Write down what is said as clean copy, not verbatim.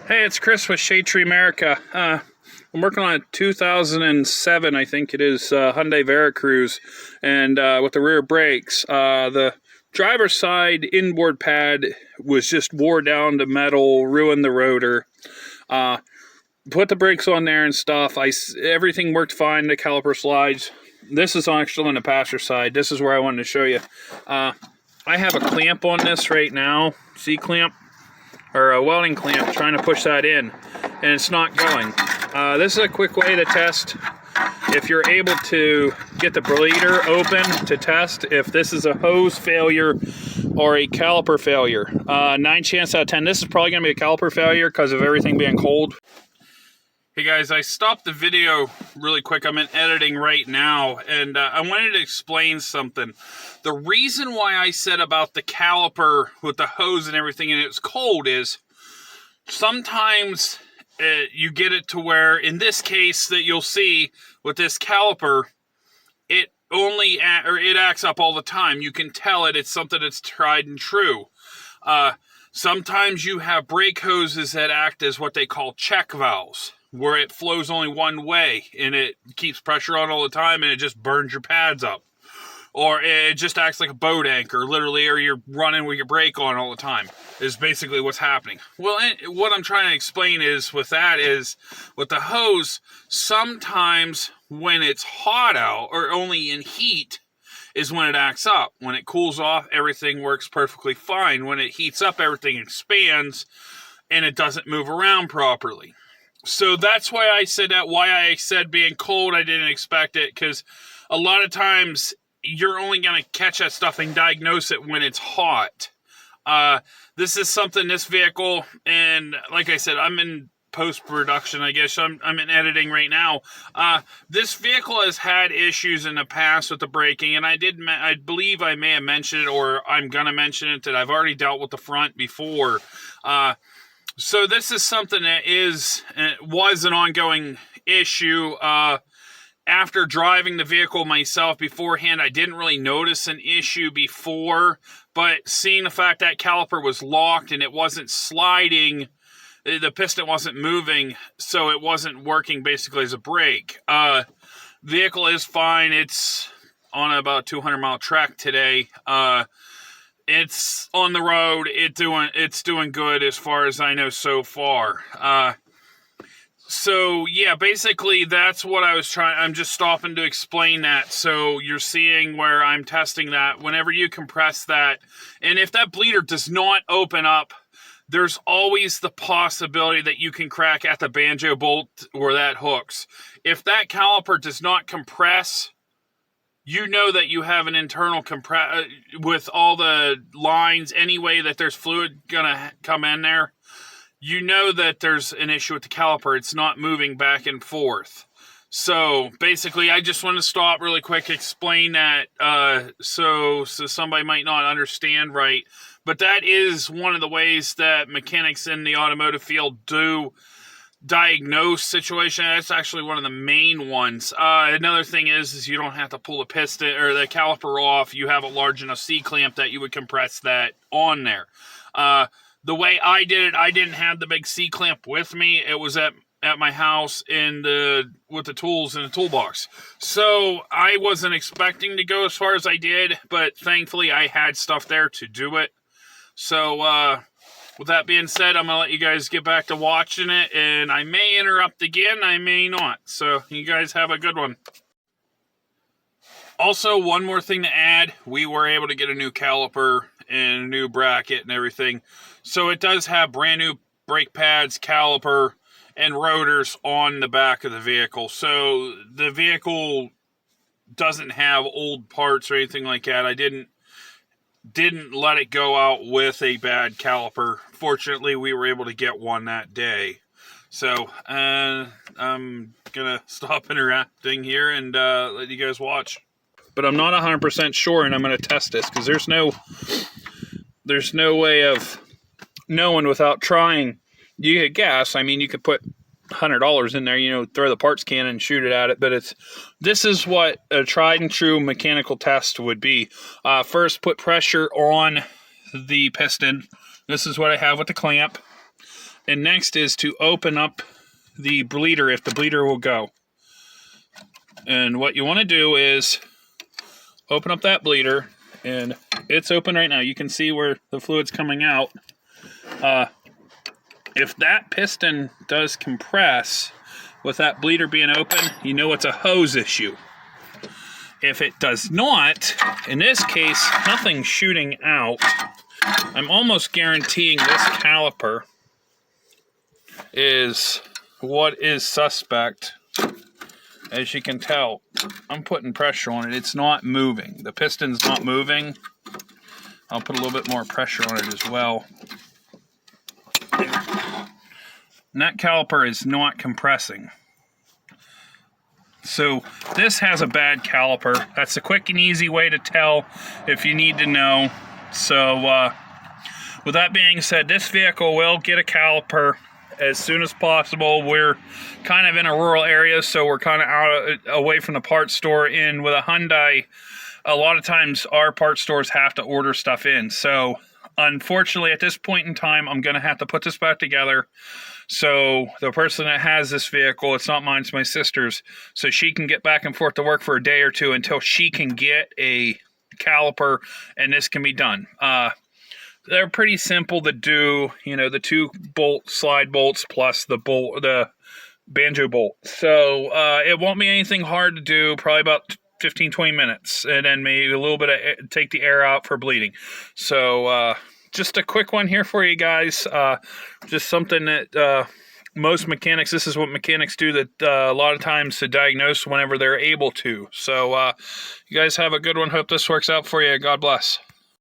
Hey, it's Chris with Shadetree America. I'm working on a 2007, I think it is, Hyundai Veracruz, and with the rear brakes. The driver's side inboard pad was just wore down to metal, ruined the rotor. Put the brakes on there and stuff. Everything worked fine. The caliper slides. This is actually on the passenger side. This is where I wanted to show you. I have a clamp on this right now, C-clamp, or a welding clamp, trying to push that in, and it's not going. This is a quick way to test if you're able to get the bleeder open to test if this is a hose failure or a caliper failure. 9 chances out of 10, this is probably going to be a caliper failure because of everything being cold. Hey guys, I stopped the video really quick. I'm in editing right now, and I wanted to explain something. The reason why I said about the caliper with the hose and everything and it's cold is sometimes you get it to where, in this case that you'll see with this caliper, it acts up all the time. You can tell it's something that's tried and true. Sometimes you have brake hoses that act as what they call check valves, where it flows only one way and it keeps pressure on all the time and it just burns your pads up. Or it just acts like a boat anchor, literally, or you're running with your brake on all the time, is basically what's happening. Well, what I'm trying to explain is, with the hose, sometimes when it's hot out, or only in heat, is when it acts up. When it cools off, everything works perfectly fine. When it heats up, everything expands and it doesn't move around properly. So that's why I said that. Why I said being cold, I didn't expect it, because a lot of times you're only going to catch that stuff and diagnose it when it's hot. This is something, this vehicle, and like I said, I'm in post-production, I guess. I'm in editing right now. This vehicle has had issues in the past with the braking, and I believe I may have mentioned it, or I'm going to mention it, that I've already dealt with the front before. So this is something that was an ongoing issue. After driving the vehicle myself beforehand, I didn't really notice an issue before, but seeing the fact that caliper was locked and it wasn't sliding, the piston wasn't moving, so it wasn't working basically as a brake. Vehicle is fine. It's on about a 200-mile trek today. It's on the road. It's doing good as far as I know so far. So yeah, basically that's what I was trying. I'm just stopping to explain that. So you're seeing where I'm testing that. Whenever you compress that, and if that bleeder does not open up, there's always the possibility that you can crack at the banjo bolt where that hooks. If that caliper does not compress, you know that you have an internal with all the lines, any way that there's fluid gonna come in there, you know that there's an issue with the caliper. It's not moving back and forth. So basically, I just want to stop really quick, explain that, so somebody might not understand right. But that is one of the ways that mechanics in the automotive field do diagnose situation. That's actually one of the main ones. Another thing is you don't have to pull the piston or the caliper off. You have a large enough C-clamp that you would compress that on there. The way I did it, I didn't have the big C-clamp with me. It was at my house with the tools in the toolbox. So I wasn't expecting to go as far as I did, but thankfully I had stuff there to do it. So with that being said, I'm going to let you guys get back to watching it, and I may interrupt again, I may not. So you guys have a good one. Also, one more thing to add, we were able to get a new caliper and a new bracket and everything. So it does have brand new brake pads, caliper, and rotors on the back of the vehicle. So the vehicle doesn't have old parts or anything like that. I didn't let it go out with a bad caliper. Fortunately, we were able to get one that day. So I'm gonna stop interacting here and let you guys watch. But I'm not 100% sure, and I'm gonna test this because there's no way of knowing without trying. You could guess. I mean, you could put $100 in there, throw the parts can and shoot it at it. But this is what a tried and true mechanical test would be. First, put pressure on the piston. This is what I have with the clamp. And next is to open up the bleeder if the bleeder will go. And what you want to do is open up that bleeder, and it's open right now. You can see where the fluid's coming out. If that piston does compress with that bleeder being open, you know it's a hose issue. If it does not, in this case, nothing's shooting out. I'm almost guaranteeing this caliper is what is suspect. As you can tell, I'm putting pressure on it. It's not moving. The piston's not moving. I'll put a little bit more pressure on it as well. And that caliper is not compressing. So this has a bad caliper. That's a quick and easy way to tell if you need to know. So with that being said, this vehicle will get a caliper as soon as possible. We're kind of in a rural area, so we're kind of away from the parts store. In with a Hyundai, a lot of times our parts stores have to order stuff in. So unfortunately, at this point in time, I'm going to have to put this back together. So the person that has this vehicle, it's not mine, it's my sister's, so she can get back and forth to work for a day or two until she can get a caliper and this can be done. They're pretty simple to do, you know, the 2 slide bolts plus the banjo bolt. So it won't be anything hard to do, probably about 15-20 minutes, and then maybe a little bit of take the air out for bleeding. So just a quick one here for you guys. Just something that most mechanics, this is what mechanics do that a lot of times to diagnose whenever they're able to. So you guys have a good one. Hope this works out for you. God bless.